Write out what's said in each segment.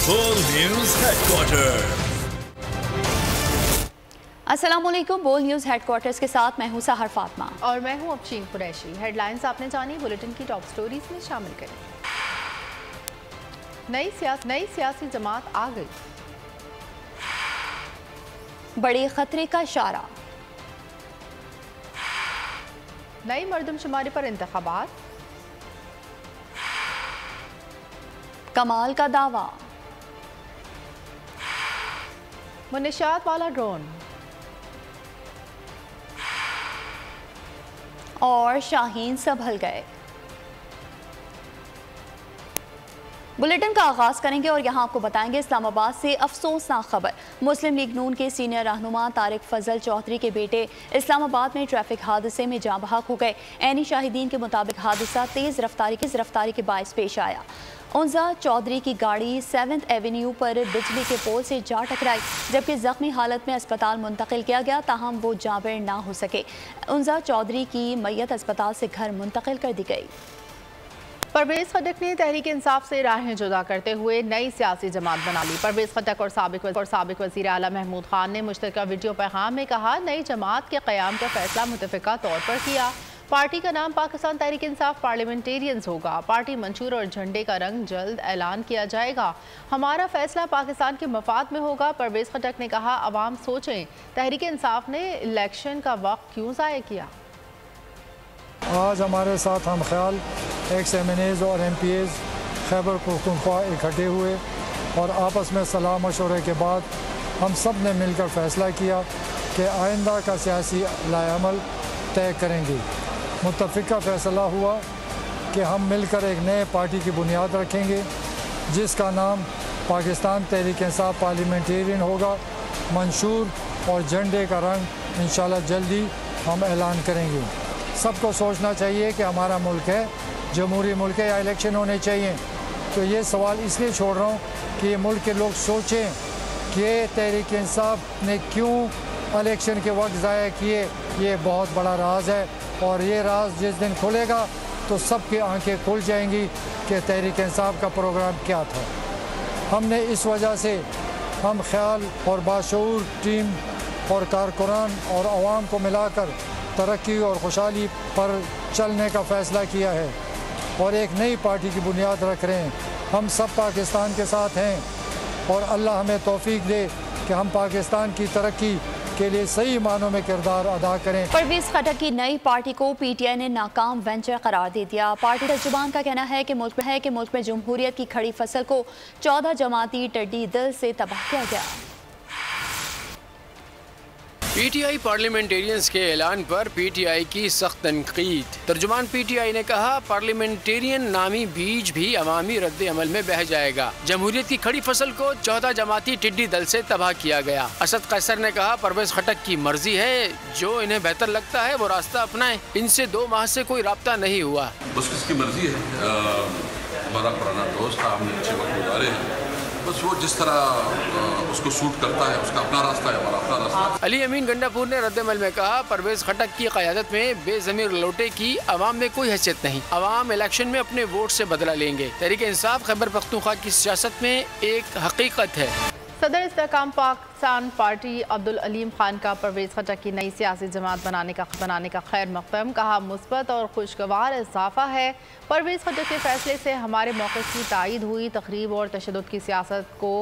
बोल news headquarter. अस्सलामुअलैकुम। बोल न्यूज़ हेडक्वार्टर्स के साथ मैं हूं सहर फातिमा और मैं हूं अफशीन कुरैशी। हेडलाइंस आपने जानी, बुलेटिन की टॉप स्टोरीज में शामिल करें। नई सियासी जमात आ गई, बड़े खतरे का इशारा, नई मर्दमशुमारी पर इंतखाबात, कमाल का दावा, मुनशियात वाला ड्रोन और शाहीन संभल गए। बुलेटिन का आगाज करेंगे और यहां आपको बताएंगे इस्लामाबाद से अफसोसनाक खबर। मुस्लिम लीग नून के सीनियर रहनुमा तारिक फजल चौधरी के बेटे इस्लामाबाद में ट्रैफिक हादसे में जाँ बहक हो गए। ऐनी शाहिदीन के मुताबिक हादसा तेज रफ्तारी के बायस पेश आया। उनजा चौधरी की गाड़ी 7th एवेन्यू पर बिजली के पोल से जा टकराई, जबकि जख्मी हालत में अस्पताल मुंतकिल किया गया, ताहम वो जाँबेर ना हो सके। उनजा चौधरी की मैयत अस्पताल से घर मुंतकिल कर दी गई। परवेज खटक ने तहरीक इंसाफ से राहें जुदा करते हुए नई सियासी जमात बना ली। परवेज खटक और साबिक वज़ीर आला महमूद खान ने मुश्तरका वीडियो पैगाम में कहा, नई जमात के क़याम का फैसला मुतफ़िका तौर पर किया। पार्टी का नाम पाकिस्तान तहरीक इंसाफ पार्लियामेंटेरियंस होगा। पार्टी मंशूर और झंडे का रंग जल्द ऐलान किया जाएगा। हमारा फैसला पाकिस्तान के मफाद में होगा। परवेज खटक ने कहा, अवाम सोचें, तहरीक इंसाफ ने इलेक्शन का वक्त क्यों ज़ाया किया। आज हमारे साथ हम ख्याल एक्स MNAs और MPAs खैबर पख्तूनख्वा इकट्ठे हुए और आपस में सलाह मशवरे के बाद हम सब ने मिलकर फ़ैसला किया कि आइंदा का सियासी लाएअमल तय करेंगे। मुत्तफ़िका फ़ैसला हुआ कि हम मिलकर एक नए पार्टी की बुनियाद रखेंगे जिसका नाम पाकिस्तान तहरीक इंसाफ पार्लियामेंटेरियन होगा। मंशूर और झंडे का रंग इंशाल्लाह जल्दी हम ऐलान करेंगे। सबको सोचना चाहिए कि हमारा मुल्क है, जमहूरी मुल्क है या इलेक्शन होने चाहिए। तो ये सवाल इसलिए छोड़ रहा हूँ कि ये मुल्क के लोग सोचें कि तहरीक इंसाफ ने क्यों इलेक्शन के वक्त ज़ाया किए। ये बहुत बड़ा राज है और ये राज जिस दिन खुलेगा तो सबकी आंखें खुल जाएंगी कि तहरीक इंसाफ का प्रोग्राम क्या था। हमने इस वजह से हम ख्याल और बाशऊर टीम और कारकुनान और आवाम को मिलाकर तरक्की और खुशहाली पर चलने का फ़ैसला किया है और एक नई पार्टी की बुनियाद रख रहे हैं। हम सब पाकिस्तान के साथ हैं और अल्लाह हमें तौफीक दे कि हम पाकिस्तान की तरक्की के लिए सही मानों में किरदार अदा करें। परवेज खटक की नई पार्टी को PTI ने नाकाम वेंचर करार दे दिया। पार्टी तर्जुमान का कहना है कि मुल्क में जमहूरियत की खड़ी फसल को 14 जमाती टिड्डी दल से तबाह किया गया। PTI पार्लियामेंटेरियंस के ऐलान पर PTI की सख्त तनकीद। तर्जुमान PTI ने कहा, पार्लियामेंटेरियन नामी बीज भी अवामी रद्द अमल में बह जाएगा। जमहूरियत की खड़ी फसल को 14 जमाती टिड्डी दल से तबाह किया गया। असद कैसर ने कहा, परवेज खटक की मर्जी है, जो इन्हें बेहतर लगता है वो रास्ता अपनाएं। इनसे 2 माह से कोई राब्ता नहीं हुआ। बस उसकी मर्जी है। हमारा पुराना दोस्त था, हमने अच्छे वक्त गुजारे हैं। बस वो जिस तरह उसको सूट करता है, उसका अपना रास्ता है, हमारा अपना रास्ता है। अली अमीन गंडापुर ने रद्दमल में कहा, परवेज खटक की क़यादत में बेज़मीर लौटे की अवाम में कोई हैसियत नहीं। अवाम इलेक्शन में अपने वोट से बदला लेंगे। तहरीक इंसाफ खैबर पख्तूनख्वा की सियासत में एक हकीकत है। सदर इस्तेहकाम पाकिस्तान पार्टी अब्दुल अलीम खान का परवेज खटक की नई सियासी जमात बनाने का खैर मकदम। कहा, मुस्बत और खुशगवार इजाफा है। परवेज खटक के फैसले से हमारे मौक़िफ़ की तायीद हुई। तखरीब और तशद्दुद की सियासत को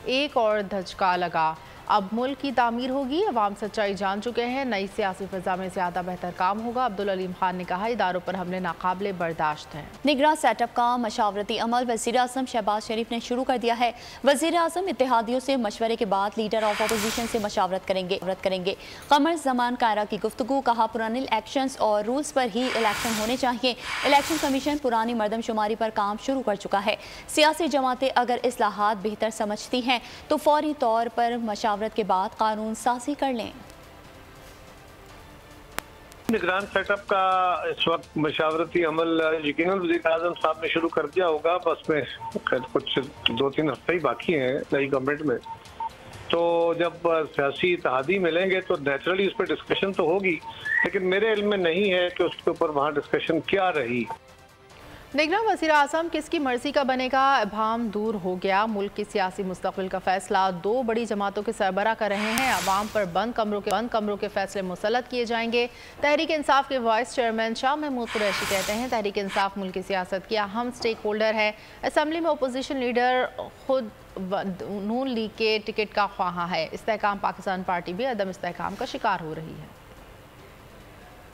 एक और धचका लगा। अब मुल्क की तामीर होगी। अवाम सच्चाई जान चुके हैं। नई सियासी फ़िज़ा में ज़्यादा बेहतर काम होगा। अब्दुल अलीम खान ने कहा, इदारों पर हमले नाकाबिले बर्दाश्त हैं। निगरान सेटअप का मशावरती अमल वज़ीर आज़म शहबाज शरीफ ने शुरू कर दिया है। वज़ीर आज़म इत्तेहादियों से मशवरे के बाद लीडर ऑफ अपोजिशन से मशावरत करेंगे। कमर ज़मान कायरा की गुफ्तगू। कहा, पुराने इलेक्शंस और रूल्स पर ही इलेक्शन होने चाहिए। इलेक्शन कमीशन पुरानी मर्दमशुमारी पर काम शुरू कर चुका है। सियासी जमातें अगर इस्लाहात बेहतर समझती हैं तो फौरी तौर पर मशावरत के बाद कानून साजी कर लें। निगरान सेटअप का इस वक्त मशावरती अमल यकीनन वज़ीर आज़म साहब ने शुरू कर दिया होगा। बस में कुछ 2-3 हफ्ते ही बाकी हैं नई गवर्नमेंट में। तो जब सियासी इत्तेहादी मिलेंगे तो नेचुरली उस पर डिस्कशन तो होगी, लेकिन मेरे इल्म में नहीं है कि उसके ऊपर वहाँ डिस्कशन क्या रही। निगरान वज़ीर आज़म किसकी मर्जी का बनेगा, इब्हाम दूर हो गया। मुल्क की सियासी मुस्तक़बिल का फैसला 2 बड़ी जमातों के सरबराह कर रहे हैं। अवाम पर बंद कमरों के फैसले मुसल्लत किए जाएंगे। तहरीक इंसाफ के वाइस चेयरमैन शाह महमूद कुरैशी कहते हैं तहरीक इंसाफ मुल्क की सियासत की अहम स्टेक होल्डर है। असम्बली में अपोजिशन लीडर खुद नून लीग के टिकट का ख्वाहा है। इस्तेहकाम पाकिस्तान पार्टी भी अदम इस्तेहकाम का शिकार हो रही है।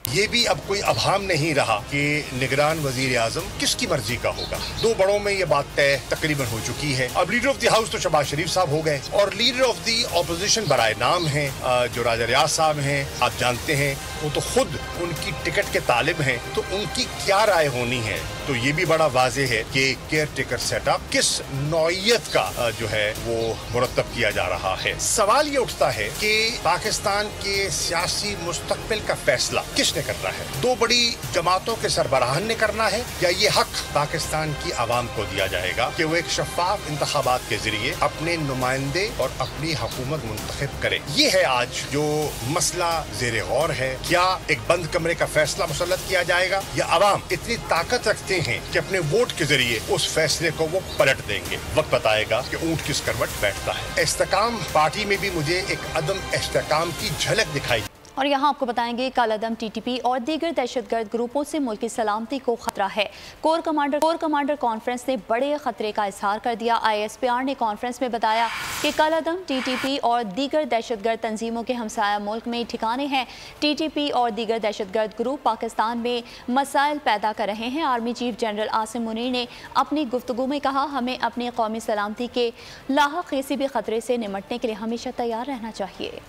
ये भी अब कोई अभाम नहीं रहा कि निगरान वजीर आजम किसकी मर्जी का होगा। 2 बड़ों में ये बात तय तकरीबन हो चुकी है। अब लीडर ऑफ द हाउस तो शहबाज शरीफ साहब हो गए और लीडर ऑफ द ऑपोजिशन बराए नाम हैं जो राजा रियाज साहब हैं। आप जानते हैं वो तो खुद उनकी टिकट के तालिब हैं, तो उनकी क्या राय होनी है। तो ये भी बड़ा वाज़ेह है कि केयर टेकर सेटअप किस नौइयत का जो है वो मुरतब किया जा रहा है। सवाल ये उठता है कि पाकिस्तान के सियासी मुस्तकबिल का फैसला किसने करना है। 2 बड़ी जमातों के सरबराहान ने करना है या ये हक पाकिस्तान की आवाम को दिया जाएगा कि वो एक शफाफ इंतखाबात के जरिए अपने नुमाइंदे और अपनी हुकूमत मुंतखब करे। ये है आज जो मसला ज़ेरे गौर है। क्या एक बंद कमरे का फैसला मुसल्लत किया जाएगा या अवाम इतनी ताकत रखते हैं कि अपने वोट के जरिए उस फैसले को वो पलट देंगे। वक्त बताएगा कि ऊंट किस करवट बैठता है। इस्तेहकाम पार्टी में भी मुझे एक अदम इस्तेहकाम की झलक दिखाई। और यहाँ आपको बताएंगे कालादम टीटीपी और दीगर दहशतगर्द ग्रुपों से मुल्क की सलामती को खतरा है। कोर कमांडर कॉन्फ्रेंस ने बड़े खतरे का इजहार कर दिया। ISPR ने कॉन्फ्रेंस में बताया कि कालादम टीटीपी और दीगर दहशतगर्द तंजीमों के हमसाया मुल्क में ठिकाने हैं। TTP और दीगर दहशतगर्द ग्रुप पाकिस्तान में मसाइल पैदा कर रहे हैं। Army chief general Asim Munir ने अपनी गुफ्तगू में कहा, हमें अपनी कौमी सलामती के लाहक किसी भी खतरे से निमटने के लिए हमेशा तैयार रहना चाहिए।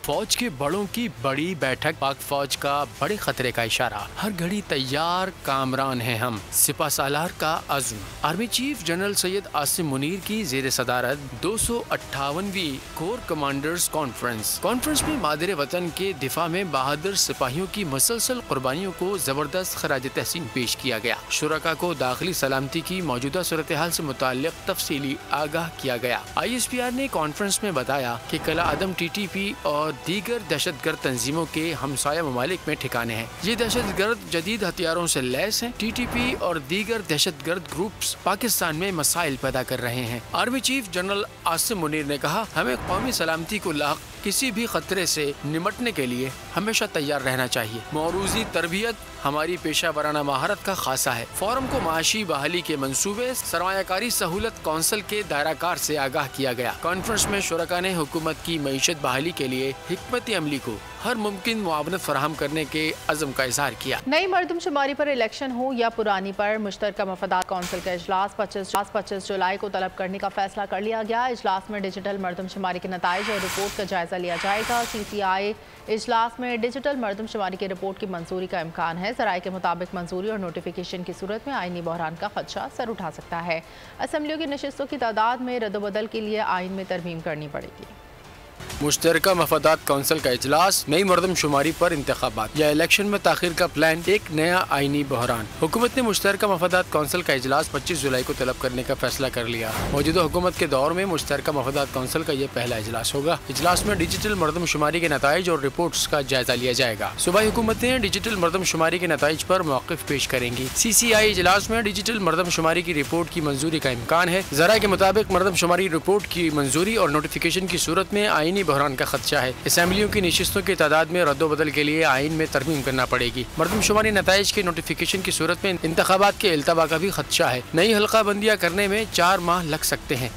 फौज के बड़ों की बड़ी बैठक, पाक फौज का बड़े खतरे का इशारा, हर घड़ी तैयार कामरान हैं हम, सिपा सालार का अज़्म। Army chief general Syed Asim Munir की जेर सदारत 258वीं कोर कमांडर्स कॉन्फ्रेंस में मादरे वतन के दिफा में बहादुर सिपाहियों की मुसलसल कुर्बानियों को जबरदस्त खराज तहसीन पेश किया गया। शुरका को दाखिली सलामती की मौजूदा सूरत हाल से मुताल्लिक तफसीली आगाह किया गया। ISPR ने कॉन्फ्रेंस में बताया कि कला आदम TTP और दीगर दहशतगर्द तंजीमों के हमसाया ममालिक में ठिकाने हैं। ये दहशतगर्द जदीद हथियारों से लैस हैं। TTP और दीगर दहशतगर्द ग्रुप्स पाकिस्तान में मसाइल पैदा कर रहे हैं। Army chief general Asim Munir ने कहा, हमें कौमी सलामती को लाक किसी भी खतरे से निमटने के लिए हमेशा तैयार रहना चाहिए। मौरूजी तरबियत हमारी पेशा वराना महारत का खासा है। फोरम को माशी बहाली के मंसूबे सरमायाकारी सहूलत कौंसिल के दायराकार से आगाह किया गया। कॉन्फ्रेंस में शुरका ने हुकूमत की मईशत बहाली के लिए हिकमत अमली को हर मुमकिन मुआवनत फराहम करने के अज़म का इजहार किया। नई मरदमशुमारी पर इलेक्शन हो या पुरानी पर मुश्तरका मफादात कौंसिल का इजलास 25 जुलाई को तलब करने का फैसला कर लिया गया। इजलास में डिजिटल मरदमशुमारी के नताइज और रिपोर्ट का जायजा लिया जाएगा। CCI इजलास में डिजिटल मरदमशुमारी की रिपोर्ट की मंजूरी का इम्कान है। ज़राए के मुताबिक मंजूरी और नोटिफिकेशन की सूरत में आईनी बहरान का खदशा सर उठा सकता है। असम्बलियों की नशिस्तों की तादाद में रद्दबदल के लिए आइन में तरमीम करनी पड़ेगी। मुश्तरका मफादात कौंसिल का इजलास, नई मरदमशुमारी पर इंतखाबात या इलेक्शन में ताखिर का प्लान, एक नया आईनी बहरान। हुकूमत ने मुश्तरका मफादात कौंसिल का इजलास 25 जुलाई को तलब करने का फैसला कर लिया। मौजूदा हुकूमत के दौर में मुश्तरका मफादात कौंसिल का ये पहला इजलास होगा। इजलास में डिजिटल मरदमशुमारी के नताइज और रिपोर्ट्स का जायजा लिया जाएगा। सूबाई हुकूमतें डिजिटल मरदमशुमारी के नताइज पर मौक़िफ़ पेश करेंगी। CCI इजलास में डिजिटल मरदमशुमारी की रिपोर्ट की मंजूरी का इम्कान है। ज़राए के मुताबिक मरदमशुमारी रिपोर्ट की मंजूरी और नोटिफिकेशन की सूरत में आईनी बहरान का खदशा है। असम्बलियों की नशिस्तों की तादाद में रद्दोबदल के लिए आइन में तरमीम करना पड़ेगी। मरदमशुमारी नताइज के नोटिफिकेशन की सूरत में इंतखाबात के इल्तबा का भी खदशा है। नई हल्का बंदियाँ करने में 4 माह लग सकते हैं।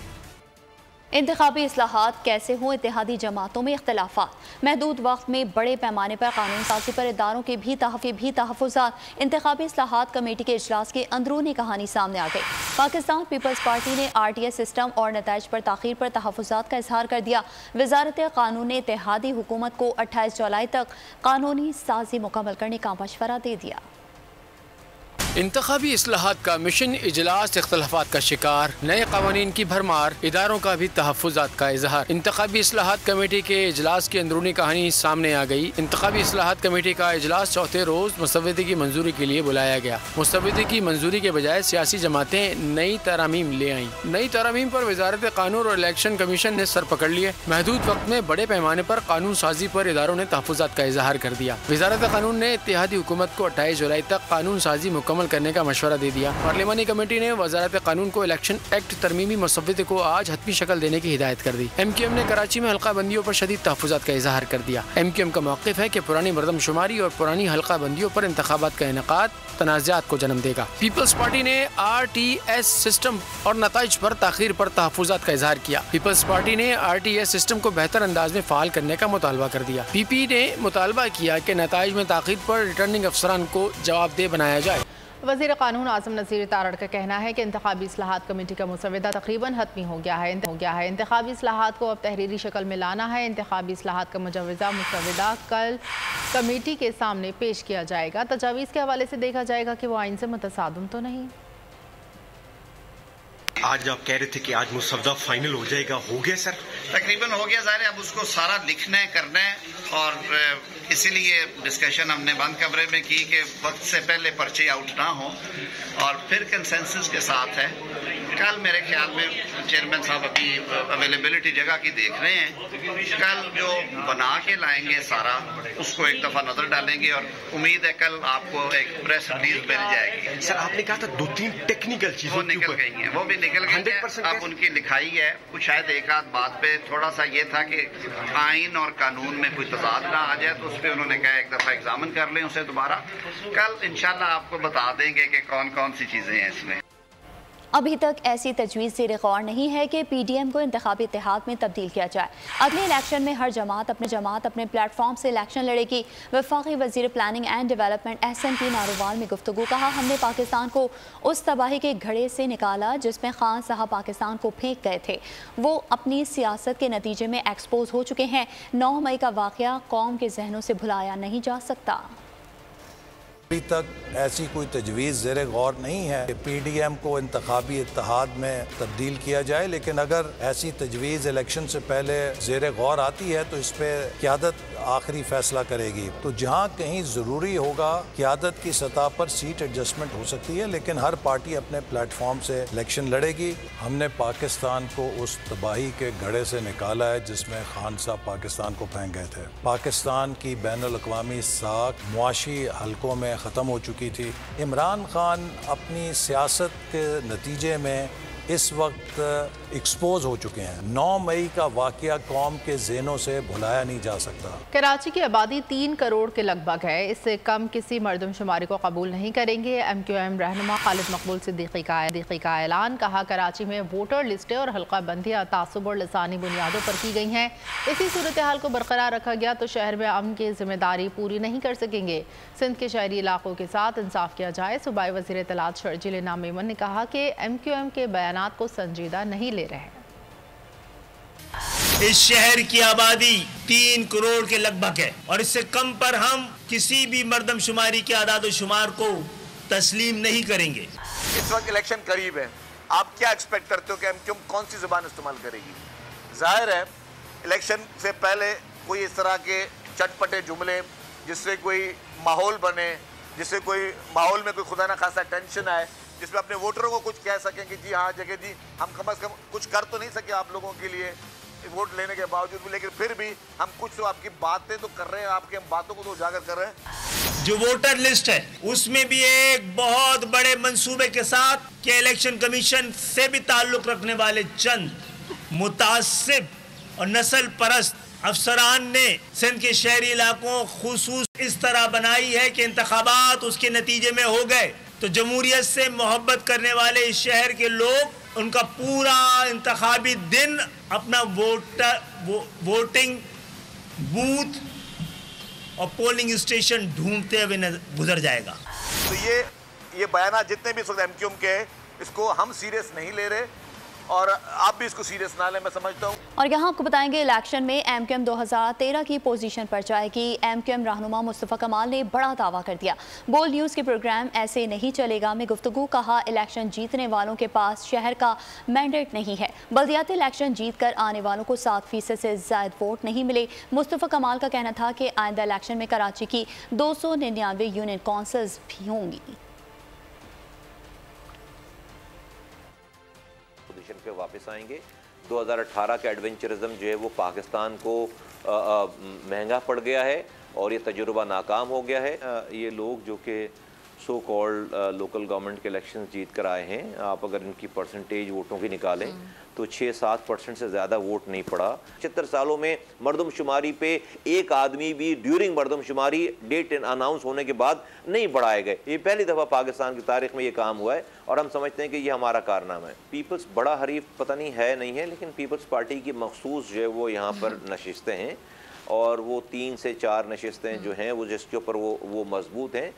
इंतखाबी इस्लाहात कैसे हों, इत्तेहादी जमातों में इख्तलाफात, महदूद वक्त में बड़े पैमाने पर कानून साजी पर इदारों के भी तहफ़्फ़ुज़ात। इंतखाबी इस्लाहात कमेटी के इजलास की अंदरूनी कहानी सामने आ गई। पाकिस्तान पीपल्स पार्टी ने RTS सिस्टम और नताइज पर ताख़ीर पर तहफ़्फ़ुज़ात का इजहार कर दिया। वज़ारत कानून ने इत्तेहादी हुकूमत को 28 जुलाई तक कानूनी साजी मुकम्मल करने का मशवरा दे दिया। इंतखाबी इस्लाहात का मिशन इजलास इख्तलाफात का शिकार, नए कवानीन की भरमार, इदारों का भी तहफ़्फ़ुज़ात का इजहार। इंतखाबी इस्लाहात कमेटी के इजलास की अंदरूनी कहानी सामने आ गई। इंतखाबी इस्लाहात कमेटी का इजलास चौथे रोज़ मुस्तविदे की मंजूरी के लिए बुलाया गया। मुस्तविदे की मंजूरी के बजाय सियासी जमातें नई तरामीम ले आईं। नई तरामीम पर वज़ारत कानून और इलेक्शन कमीशन ने सर पकड़ लिए। महदूद वक्त में बड़े पैमाने पर कानून साजी पर इदारों ने तहफ़्फ़ुज़ात का इजहार कर दिया। वज़ारत कानून ने इत्तेहादी हुकूमत को 28 जुलाई तक कानून साजी मुकम्मल मुकम्मल करने का मशवरा दे दिया। पार्लिमानी कमेटी ने वजारत कानून को इलेक्शन एक्ट तरमीमी मसवदे को आज हतमी शक्ल देने की हिदायत कर दी। MQM ने कराची में हल्का बंदियों पर शदीद तहफ़्फ़ुज़ात का इजहार कर दिया। MQM का मौक़िफ़ है कि पुरानी मरदमशुमारी और पुरानी हल्का बंदियों पर इंतखाबात का इनेकाद तनाज़ात को जन्म देगा। पीपल्स पार्टी ने RTS सिस्टम और नताइज पर ताख़ीर पर तहफ़्फ़ुज़ात का इजहार किया। पीपल्स पार्टी ने RTS सिस्टम को बेहतर अंदाज में फ़ाल करने का मुतालबा कर दिया। PP ने मुतालबा किया कि नताइज में ताख़ीर पर रिटर्निंग अफसरान को जवाबदेह बनाया जाए। वज़ीर क़ानून आज़म नज़ीर तारड़ का कहना है कि इंतख़ाबी इस्लाहात कमेटी का मुसवदा तकरीबन हतमी हो गया है। इंतख़ाबी इस्लाहात को अब तहरीरी शक्ल में लाना है। इंतख़ाबी इस्लाहात का मुजवज़ा मुसवदा कल कमेटी के सामने पेश किया जाएगा। तजावीज़ के हवाले से देखा जाएगा कि वो आइन से मुतसादम तो नहीं। आज आप कह रहे थे कि आज मुसवदा फाइनल हो जाएगा, हो गया सर? तकरीबन हो गया सर। अब उसको सारा लिखना है, करना है, और इसीलिए डिस्कशन हमने बंद कमरे में की कि वक्त से पहले पर्चे आउट ना हो, और फिर कंसेंसस के साथ है। कल मेरे ख्याल में चेयरमैन साहब अभी अवेलेबिलिटी जगह की देख रहे हैं। कल जो बना के लाएंगे सारा, उसको एक दफ़ा नज़र डालेंगे और उम्मीद है कल आपको एक प्रेस रिलीज मिल जाएगी। सर आपने कहा था 2-3 टेक्निकल चीजें वो निकल गई हैं, वो भी निकल गई हैं। अब उनकी लिखाई है, कुछ शायद एक आध बात पे थोड़ा सा ये था कि आइन और कानून में कोई तजाद ना आ जाए, तो उस पर उन्होंने कहा एक दफ़ा एग्जामिन कर लें उसे दोबारा। कल इंशाल्लाह आपको बता देंगे कि कौन कौन सी चीज़ें हैं इसमें। अभी तक ऐसी तजवीज़ ज़ेर गौर नहीं है कि PDM को इंतखाबी इत्तेहाद में तब्दील किया जाए। अगले इलेक्शन में हर जमात अपने प्लेटफॉर्म से इलेक्शन लड़ेगी। वफाकी वज़ीर planning and development SNP Narowal में गुफ्तगू। कहा, हमने पाकिस्तान को उस तबाही के घड़े से निकाला जिसमें खान साहब पाकिस्तान को फेंक गए थे। वो अपनी सियासत के नतीजे में एक्सपोज हो चुके हैं। 9 मई का वाक़या कौम के जहनों से भुलाया नहीं जा सकता। अभी तक ऐसी कोई तजवीज़ ज़ेर गौर नहीं है कि PDM को इंतखाबी इत्तेहाद में तब्दील किया जाए, लेकिन अगर ऐसी तजवीज़ इलेक्शन से पहले ज़ेर गौर आती है तो इस पर क़यादत आखिरी फ़ैसला करेगी। तो जहाँ कहीं ज़रूरी होगा क़यादत की सतह पर सीट एडजस्टमेंट हो सकती है, लेकिन हर पार्टी अपने प्लेटफॉर्म से इलेक्शन लड़ेगी। हमने पाकिस्तान को उस तबाही के घड़े से निकाला है जिसमें खान साहब पाकिस्तान को फेंक गए थे। पाकिस्तान की बैनुल-अक़वामी साख मुआशी हलकों में ख़त्म हो चुकी थी। इमरान खान अपनी सियासत के नतीजे में इस वक्त एक्सपोज हो चुके हैं। 9 मई का वाक़या कौम के ज़हनों से भुलाया नहीं जा सकता। कराची की आबादी 3 करोड़ के लगभग है। इससे कम किसी मरदमशुमारी को कबूल नहीं करेंगे। MQM रहनुमा खालिद मकबूल सिद्दीकी का ऐलान। कहा, कराची में वोटर लिस्टें और हल्का बंदियाँ तासुब और लसानी बुनियादों पर की गई हैं। इसी सूरत हाल को बरकरार रखा गया तो शहर में अमन की जिम्मेदारी पूरी नहीं कर सकेंगे। सिंध के शहरी इलाकों के साथ इंसाफ किया जाए। सूबाई वज़ीर इत्तलात शर्जील इनाम मेमन ने कहा कि MQM के बयानात को संजीदा नहीं ले रहे। इस शहर की आबादी 3 करोड़ के लगभग है और इससे कम पर हम किसी भी मर्दमशुमारी के आदाद शुमार को तस्लीम नहीं करेंगे। इस वक्त इलेक्शन करीब है, आप क्या एक्सपेक्ट करते हो कि MQM कौन सी जुबान इस्तेमाल करेगी? जाहिर है इलेक्शन से पहले कोई इस तरह के चटपटे जुमले जिससे कोई माहौल बने, जिससे कोई माहौल में कोई खुदा ना खासा टेंशन आए, जिसमें अपने वोटरों को कुछ कह सकें कि जी हाँ जगह जी हम कम से कम कुछ कर तो नहीं सके आप लोगों के लिए वोट लेने के बावजूद भी, लेकिन फिर भी हम कुछ तो आपकी बातें तो कर रहे हैं, आपकी बातों को तो उजागर कर रहे हैं। जो वोटर लिस्ट है उसमें भी एक बहुत बड़े मंसूबे के साथ कि इलेक्शन कमीशन से भी ताल्लुक रखने वाले चंद मुतासिब और नस्ल परस्त अफसरान ने सिंध के शहरी इलाकों खुसूस इस तरह बनाई है कि इंतखाबात उसके नतीजे में हो गए तो जमहूरियत से मोहब्बत करने वाले इस शहर के लोग उनका पूरा इंतखाबी दिन अपना वोटिंग बूथ और पोलिंग स्टेशन ढूंढते हुए गुजर जाएगा। तो ये बयान जितने भी इस वक्त MQM के इसको हम सीरियस नहीं ले रहे और आप भी इसको सीरियस ना लें, मैं समझता हूँ। और यहाँ आपको बताएंगे इलेक्शन में MQM 2013 की पोजीशन पर जाएगी। MQM रहनुमा मुस्तफ़ा कमाल ने बड़ा दावा कर दिया। बोल न्यूज़ के प्रोग्राम ऐसे नहीं चलेगा में गुफ्तगू। कहा, इलेक्शन जीतने वालों के पास शहर का मैंडेट नहीं है। बल्दियाती इलेक्शन जीत कर आने वालों को 7% से ज़ायद वोट नहीं मिले। मुस्तफ़ा कमाल का कहना था कि आइंदा इलेक्शन में कराची की 299 यूनियन काउंसिल्स भी होंगी। पे वापस आएंगे। 2018 का एडवेंचरिज्म जो है वो पाकिस्तान को महंगा पड़ गया है और ये तजुर्बा नाकाम हो गया है। ये लोग जो कि सो कॉल्ड लोकल गवर्नमेंट के इलेक्शन जीत कर आए हैं। आप अगर इनकी परसेंटेज वोटों की निकालें तो 6-7% से ज़्यादा वोट नहीं पड़ा। 76 सालों में मरदमशुमारी पे एक आदमी भी ड्यूरिंग मरदमशुमारी डेट अनाउंस होने के बाद नहीं बढ़ाए गए। ये पहली दफ़ा पाकिस्तान की तारीख में ये काम हुआ है और हम समझते हैं कि ये हमारा कारनामा है। पीपल्स बड़ा हरीफ पता नहीं है, लेकिन पीपल्स पार्टी की मखसूस जो है वो यहाँ पर नशिस्तें हैं और वो 3 से 4 नशिस्तें जो हैं वो जिसके ऊपर वो मजबूत हैं।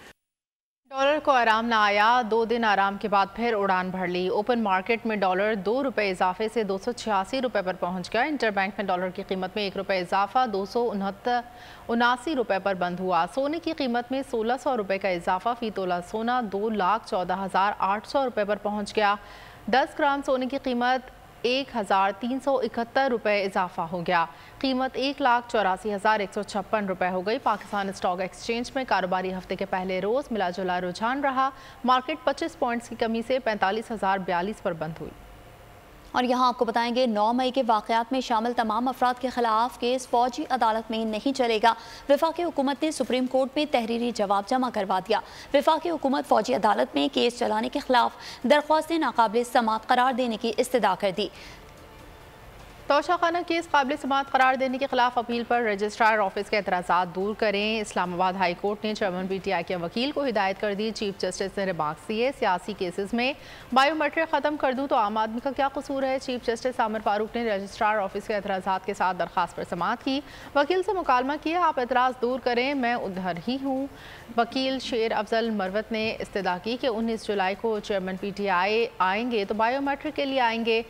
डॉलर को आराम ना आया, 2 दिन आराम के बाद फिर उड़ान भर ली। ओपन मार्केट में डॉलर 2 रुपये इजाफे से 286 रुपये पर पहुंच गया। इंटरबैंक में डॉलर की कीमत में 1 रुपये इजाफा 279 रुपये पर बंद हुआ। सोने की कीमत में 1600 रुपये का इजाफा, फी तोला सोना 2,14,800 रुपये पर पहुंच गया। 10 ग्राम सोने की कीमत 1,371 रुपये इजाफा हो गया। कीमत 1,84,156 रुपये हो गई। पाकिस्तान स्टॉक एक्सचेंज में कारोबारी हफ्ते के पहले रोज़ मिला जुला रुझान रहा। मार्केट 25 पॉइंट्स की कमी से 45,042 पर बंद हुई। और यहाँ आपको बताएंगे 9 मई के वाक़यात में शामिल तमाम अफराद के खिलाफ केस फौजी अदालत में नहीं चलेगा। वफाकी हुकूमत ने सुप्रीम कोर्ट में तहरीरी जवाब जमा करवा दिया। वफाकी हुकूमत फौजी अदालत में केस चलाने के खिलाफ दरख्वास्तें नाकाबिल समाअत करार देने की इस्तदा कर दी। तोशाखाना केस काबिल समाअत करार देने के खिलाफ अपील पर रजिस्ट्रार ऑफिस के एतराज़ात दूर करें। इस्लामाबाद हाई कोर्ट ने चेयरमैन PTI के वकील को हिदायत कर दी। चीफ जस्टिस ने रिमार्क्स दिए, सियासी केसेस में बायोमेट्रिक ख़त्म कर दूँ तो आम आदमी का क्या कसूर है। चीफ जस्टिस आमिर फारूक ने रजिस्ट्रार ऑफिस के एतराज़ात के साथ दरख्वास्त पर समाअत की। वकील से मुकालमा किया, आप एतराज़ दूर करें, मैं उधर ही हूँ। वकील शेर अफजल मरवत ने इस्तदा की कि 19 जुलाई को चेयरमैन PTI आएंगे तो बायोमेट्रिक के लिए आएंगे।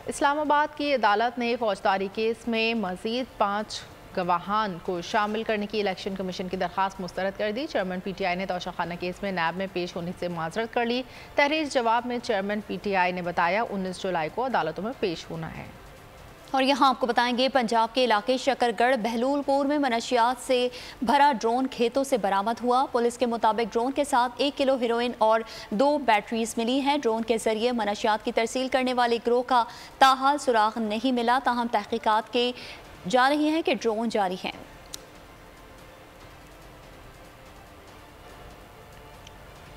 इस्लामाबाद की अदालत ने फौजदारी केस में मज़ीद 5 गवाहान को शामिल करने की इलेक्शन कमीशन की दरख्वास्त मुस्तरद कर दी। चेयरमैन PTI ने तोशाखाना केस में नैब में पेश होने से माजरत कर ली। तहरीर जवाब में चेयरमैन PTI ने बताया 19 जुलाई को अदालतों में पेश होना है। और यहाँ आपको बताएंगे पंजाब के इलाके शकरगढ़ बहलूलपुर में मनशियात से भरा ड्रोन खेतों से बरामद हुआ। पुलिस के मुताबिक ड्रोन के साथ 1 किलो हेरोइन और 2 बैटरीज मिली हैं। ड्रोन के जरिए मनशियात की तरसील करने वाले गिरोह का ताहाल सुराग नहीं मिला। ताहम तहकीकात के जा रही हैं कि ड्रोन जारी हैं।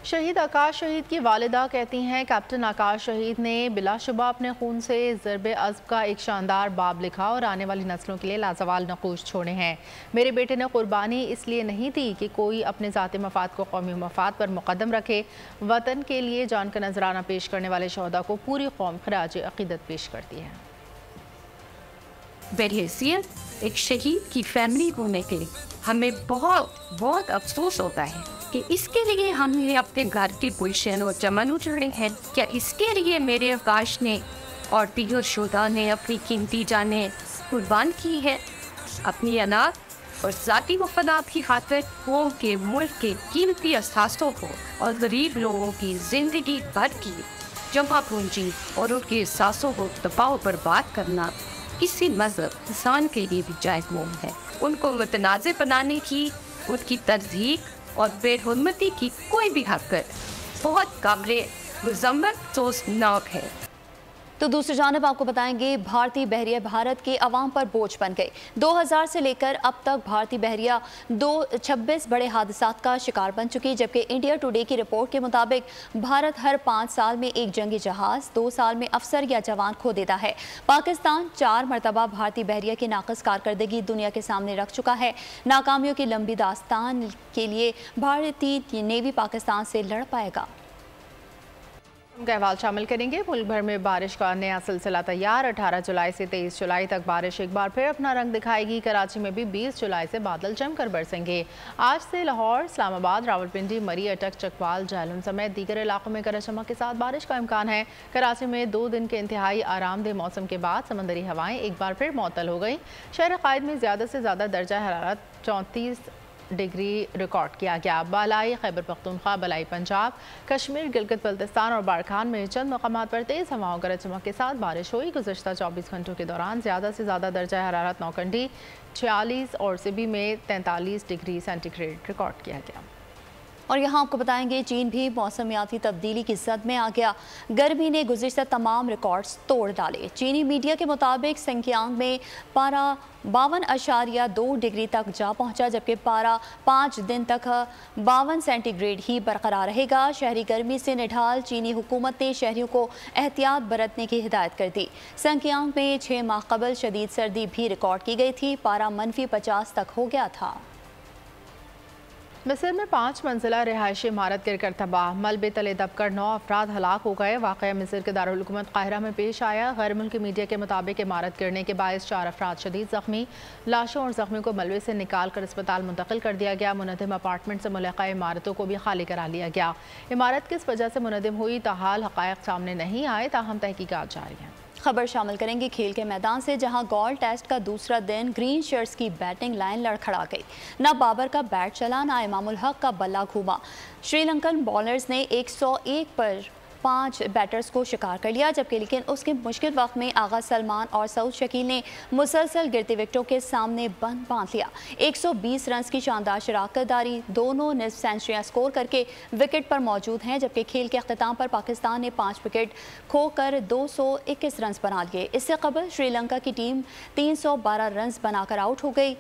शहीद आकाश शहीद की वालिदा कहती हैं, कैप्टन आकाश शहीद ने बिलाशुबा अपने खून से ज़र्बे अज़्ब का एक शानदार बाब लिखा और आने वाली नस्लों के लिए लाजवाल नकूश छोड़े हैं। मेरे बेटे ने कुर्बानी इसलिए नहीं दी कि कोई अपने ज़ाती मफाद को कौमी मफाद पर मुक़द्दम रखे। वतन के लिए जान का नजराना पेश करने वाले शहदा को पूरी कौम खराज अक़ीदत पेश करती है। बहैसियत एक शहीद की फैमिली होने के हमें बहुत अफसोस होता है कि इसके लिए हमने अपने घर की पोजीशन और चमन उछाड़े हैं। क्या इसके लिए मेरे आकाश ने और दीगर शोधा ने अपनी कीमती जानें कुर्बान की है। अपनी अनाथ और ज़ाती मफादात की खातिर कौम के मुल्क के कीमती असासों को और गरीब लोगों की ज़िंदगी भर की जमा पूंजी और उनके एहसासों को दबाव बर्बाद करना किसी मज़हब इंसान के लिए भी जायज़ नहीं है। उनको मुतनाज़ बनाने की, उनकी तज़हीक और बेहुरमती की कोई भी हरकत बहुत काबिल मज़म्मत अफसोसनाक है। तो दूसरी जानब आपको बताएंगे भारतीय बहरिया भारत के अवाम पर बोझ बन गए। 2000 से लेकर अब तक भारतीय बहरिया 26 बड़े हादसात का शिकार बन चुकी, जबकि इंडिया टुडे की रिपोर्ट के मुताबिक भारत हर 5 साल में एक जंगी जहाज़, 2 साल में अफसर या जवान खो देता है। पाकिस्तान 4 मरतबा भारतीय बहरिया की नाक़िस कारकर्दगी दुनिया के सामने रख चुका है। नाकामियों की लंबी दास्तान के लिए भारतीय नेवी पाकिस्तान से लड़ पाएगा। अहवाल शामिल करेंगे। मुल्क भर में बारिश का नया सिलसिला तैयार। 18 जुलाई से 23 जुलाई तक बारिश एक बार फिर अपना रंग दिखाएगी। कराची में भी 20 जुलाई से बादल जमकर बरसेंगे। आज से लाहौर, इस्लामाबाद, रावलपिंडी, मरी, अटक, चकवाल, जालौन समेत दीगर इलाकों में गरज चमक के साथ बारिश का इम्कान है। कराची में 2 दिन के इंतहाई आरामदेह मौसम के बाद समंदरी हवाएं एक बार फिर मुअत्तल हो गई। शहर कायद में ज़्यादा से ज़्यादा दर्जा हरारत 34 डिग्री रिकॉर्ड किया गया। बालाई खैबर पख्तूनख्वा, बलाई पंजाब, कश्मीर, गिलगित बल्तिस्तान और बाड़खान में चंद मकामात पर तेज़ हवाओं गरज चमक के साथ बारिश हुई। गुज़श्ता 24 घंटों के दौरान ज़्यादा से ज़्यादा दर्जा हरारत नौकंडी 46 और सिबी में 43 डिग्री सेंटीग्रेड रिकॉर्ड किया गया। और यहाँ आपको बताएंगे चीन भी मौसमियाती तब्दीली की जद में आ गया। गर्मी ने गुज़िश्ता तमाम रिकॉर्ड्स तोड़ डाले। चीनी मीडिया के मुताबिक सिंकियांग में पारा 52.2 डिग्री तक जा पहुंचा, जबकि पारा 5 दिन तक 52 सेंटीग्रेड ही बरकरार रहेगा। शहरी गर्मी से निढाल चीनी हुकूमत ने शहरियों को एहतियात बरतने की हिदायत कर दी। सिंकियांग में 6 माह कबल शदीद सर्दी भी रिकॉर्ड की गई थी, पारा -50 तक हो गया था। मिस्र में 5 मंजिला रिहायशी इमारत गिरकर तबाह, मलबे तले दबकर 9 अफराद हलाक हो गए। वाक़या मिस्र के दारुल हुकूमत काहिरा में पेश आया। गैर मुल्की मीडिया के मुताबिक इमारत गिरने के बायस 4 अफराद शदीद जख्मी, लाशों और जख्मियों को मलबे से निकाल कर अस्पताल मुंतकिल कर दिया गया। मुनद्दिम अपार्टमेंट से मुल्हिका इमारतों को भी खाली करा लिया गया। इमारत किस वजह से मुनद्दिम हुई ताहाल हक़ाइक़ सामने नहीं आए, ताहम तहकीकात जारी हैं। खबर शामिल करेंगे खेल के मैदान से, जहां गोल्ड टेस्ट का दूसरा दिन ग्रीन शर्ट्स की बैटिंग लाइन लड़खड़ा गई। न बाबर का बैट चला, न इमामुल हक का बल्ला घूमा। श्रीलंकन बॉलर्स ने 101 पर 5 बैटर्स को शिकार कर लिया, जबकि लेकिन उसके मुश्किल वक्त में आगा सलमान और सऊद शकील ने मुसलसल गिरती विकेटों के सामने बंद बांध लिया। 120 रन की शानदार शराकतदारी, दोनों निस्फ सेंचुरियां स्कोर करके विकेट पर मौजूद हैं, जबकि खेल के अख्ताम पर पाकिस्तान ने 5 विकेट खोकर 221 रन बना लिए। इससे कबल श्रीलंका की टीम 312 रन बनाकर आउट हो गई।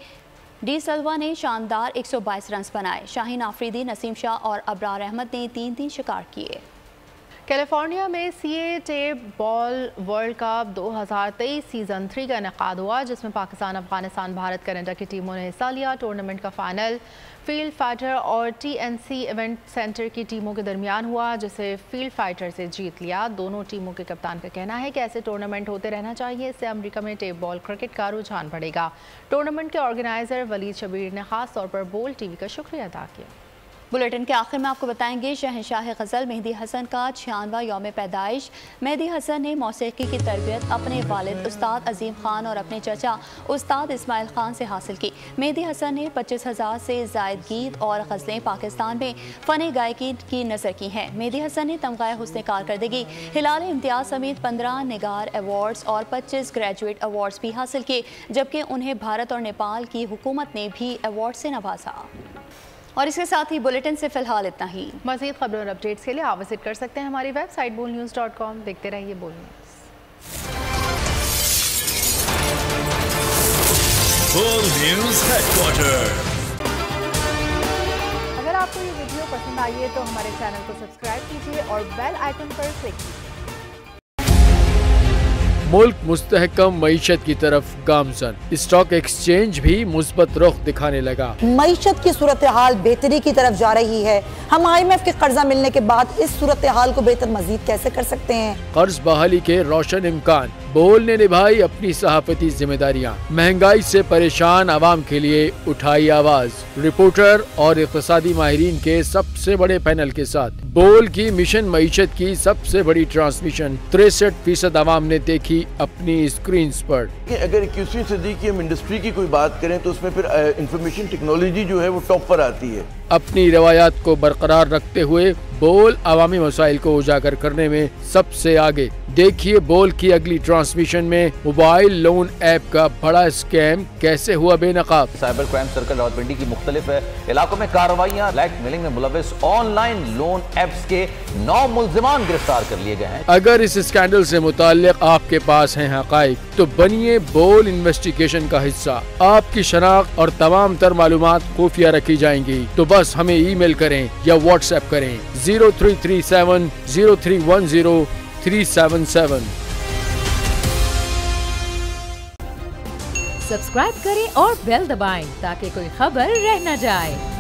डी सिल्वा ने शानदार 122 रन बनाए। शाहीन आफरीदी, नसीम शाह और अबरार अहमद ने 3-3 शिकार किए। कैलिफोर्निया में CAA ball world cup 2023 season 3 का इनेकाद हुआ, जिसमें पाकिस्तान, अफगानिस्तान, भारत, कनाडा की टीमों ने हिस्सा लिया। टूर्नामेंट का फाइनल फील्ड फाइटर और TNC इवेंट सेंटर की टीमों के दरमियान हुआ, जिसे फील्ड फाइटर से जीत लिया। दोनों टीमों के कप्तान का कहना है कि ऐसे टूर्नामेंट होते रहना चाहिए, इससे अमेरिका में टेप बॉल क्रिकेट का रुझान बढ़ेगा। टूर्नामेंट के ऑर्गेनाइजर वलीद शबीर ने खास तौर पर बोल TV का शुक्रिया अदा किया। बुलेटिन के आखिर में आपको बताएंगे शहंशाह गज़ल मेहदी हसन का 96वां यौम पैदाइश। मेहदी हसन ने मौसीकी की तरबियत अपने वालिद उस्ताद अजीम खान और अपने चचा उस्ताद इस्माइल खान से हासिल की। मेहदी हसन ने 25,000 से ज़ायद गीत और गज़लें पाकिस्तान में फ़न गायकी की नज़र की हैं। मेहदी हसन ने तमग़ाए हुस्न कारकर्दगी, हिलाल इम्तियाज़ समेत 15 निगार अवार्ड्स और 25 ग्रेजुएट अवार्ड्स भी हासिल किए, जबकि उन्हें भारत और नेपाल की हुकूमत ने भी अवार्ड से नवाजा। और इसके साथ ही बुलेटिन से फिलहाल इतना ही। मज़ीद खबरों और अपडेट्स के लिए आप विजिट कर सकते हैं हमारी वेबसाइट bolnews.com। देखते रहिए बोल न्यूज़। बोल न्यूज़ हेडक्वार्टर। अगर आपको ये वीडियो पसंद आई है तो हमारे चैनल को सब्सक्राइब कीजिए और बेल आइकन पर क्लिक कीजिए। मुल्क मुस्तहकम मईशत की तरफ गामजन, स्टॉक एक्सचेंज भी मुस्बत रुख दिखाने लगा। मईशत की सूरत हाल बेहतरी की तरफ जा रही है। हम IMF के कर्जा मिलने के बाद इस सूरत हाल को बेहतर मजीद कैसे कर सकते हैं? कर्ज बहाली के रोशन इम्कान। बोल ने निभाई अपनी सहाफती जिम्मेदारियाँ, महंगाई से परेशान आवाम के लिए उठाई आवाज। रिपोर्टर और इक़्तिसादी माहिरीन के सबसे बड़े पैनल के साथ बोल की मिशन मईशत की सबसे बड़ी ट्रांसमिशन 63% आवाम ने देखी अपनी स्क्रीन पर। अगर 21वीं सदी की हम इंडस्ट्री की कोई बात करें तो उसमें फिर इंफॉर्मेशन टेक्नोलॉजी जो है वो टॉप पर आती है। अपनी रवायात को बरकरार रखते हुए बोल अवामी मसाइल को उजागर करने में सबसे आगे। देखिए बोल की अगली ट्रांसमिशन में मोबाइल लोन ऐप का बड़ा स्कैम कैसे हुआ बेनकाब। साइबर क्राइम सर्कल रावलपिंडी की मुख्तलिफ इलाकों में कार्रवाइयाँ, ब्लैकमेलिंग में मुलविस ऑनलाइन लोन ऐप्स के 9 मुल्जिमान गिरफ्तार कर लिए गए हैं। अगर इस स्कैंडल से मुताल्लिक आपके पास हैं हक़ाइक़ तो बनिए बोल इन्वेस्टिगेशन का हिस्सा। आपकी शनाख्त और तमाम तर मालूमात खुफिया रखी जाएंगी, तो बस हमें ईमेल करें या व्हाट्सएप करें 0337 0310 377। सब्सक्राइब करें और बेल दबाएं ताकि कोई खबर रह न जाए।